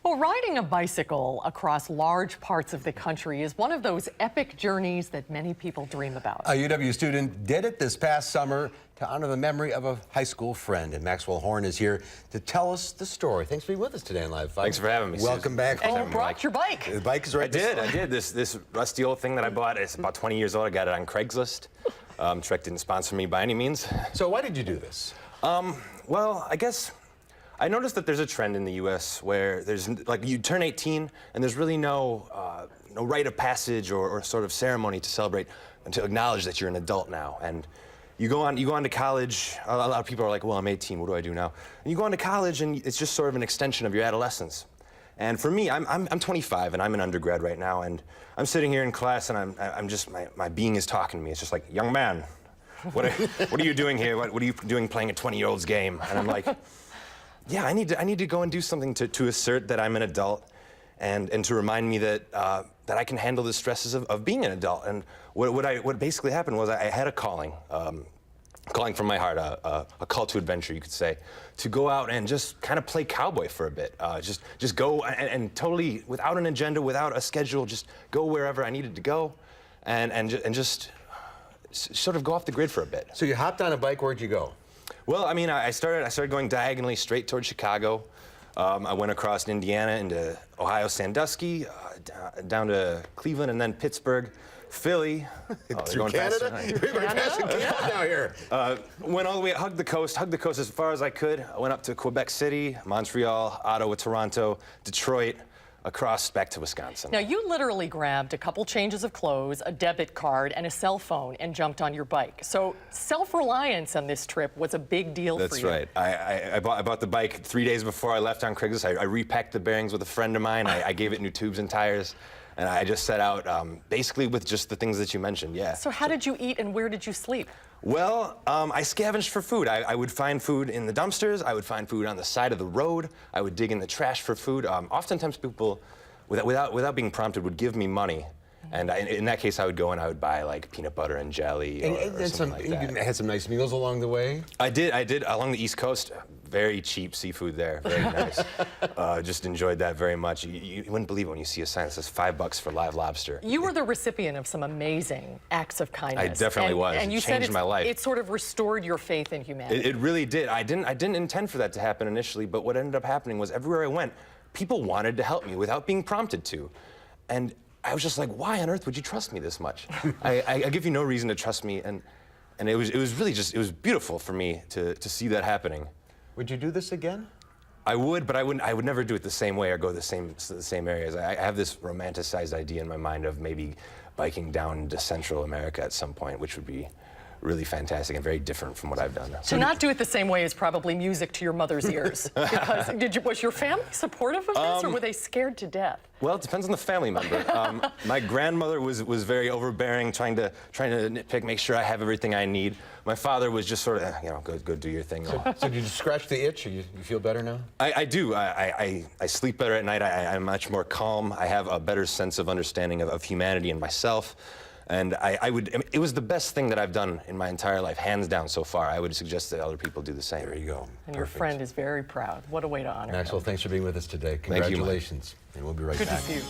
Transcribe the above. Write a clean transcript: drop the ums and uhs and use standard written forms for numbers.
Well, riding a bicycle across large parts of the country is one of those epic journeys that many people dream about. A UW student did it this past summer to honor the memory of a high school friend. And Max Horne is here to tell us the story. Thanks for being with us today on Live 5. Thanks for having me, Welcome back And home. you brought your bike. The bike is right I did. This rusty old thing that I bought. It's about 20 years old. I got it on Craigslist. Trek didn't sponsor me by any means. So why did you do this? Well, I guess I noticed that there's a trend in the U.S. where there's, like, you turn 18 and there's really no rite of passage or sort of ceremony to celebrate and to acknowledge that you're an adult now. And you go on to college. A lot of people are like, well, I'm 18. What do I do now? And you go on to college and it's just sort of an extension of your adolescence. And for me, I'm 25 and I'm an undergrad right now, and I'm sitting here in class and I'm just my being is talking to me. It's just like, young man, what are you doing here? What are you doing playing a 20-year-old's game? And I'm like, yeah, I need to go and do something to assert that I'm an adult, and to remind me that that I can handle the stresses of being an adult. And what basically happened was I had a calling from my heart, a call to adventure, you could say, to go out and just kind of play cowboy for a bit. Just go and totally, without an agenda, without a schedule, just go wherever I needed to go, and just sort of go off the grid for a bit. So you hopped on a bike. Where'd you go? Well, I mean, I started going diagonally straight towards Chicago. I went across Indiana into Ohio, Sandusky, down to Cleveland, and then Pittsburgh, Philly. Through Canada? You're going fast in Canada now here. Went all the way, hugged the coast as far as I could. I went up to Quebec City, Montreal, Ottawa, Toronto, Detroit, across back to Wisconsin. Now, you literally grabbed a couple changes of clothes, a debit card, and a cell phone and jumped on your bike. So self-reliance on this trip was a big deal for you. That's right. I bought the bike 3 days before I left on Craigslist. I repacked the bearings with a friend of mine. I gave it new tubes and tires. And I just set out basically with just the things that you mentioned, yeah. So how did you eat and where did you sleep? Well, I scavenged for food. I would find food in the dumpsters. I would find food on the side of the road. I would dig in the trash for food. Oftentimes people, without being prompted, would give me money. And in that case, I would go and I would buy, like, peanut butter and jelly or something like that. You had some nice meals along the way? I did, along the East Coast. Very cheap seafood there, very nice. Just enjoyed that very much. You wouldn't believe it when you see a sign that says $5 for live lobster. You were the recipient of some amazing acts of kindness. I definitely was. And you changed my life. It sort of restored your faith in humanity. It really did. I didn't intend for that to happen initially, but what ended up happening was everywhere I went, people wanted to help me without being prompted to. And I was just like, why on earth would you trust me this much? I give you no reason to trust me, and it was really just, it was beautiful for me to see that happening. Would you do this again? I would, but I would never do it the same way or go the same areas. I have this romanticized idea in my mind of maybe biking down to Central America at some point, which would be really fantastic and very different from what I've done. To not do it the same way is probably music to your mother's ears. Because was your family supportive of this, or were they scared to death? Well, it depends on the family member. My grandmother was very overbearing, trying to nitpick, make sure I have everything I need. My father was just sort of, go do your thing. So did you scratch the itch? Or you feel better now? I do. I sleep better at night. I'm much more calm. I have a better sense of understanding of humanity and myself. And it was the best thing that I've done in my entire life, hands down so far. I would suggest that other people do the same. There you go. And your friend is very proud. What a way to honor him. Maxwell, thanks for being with us today. Congratulations. And we'll be right back. Good to see you.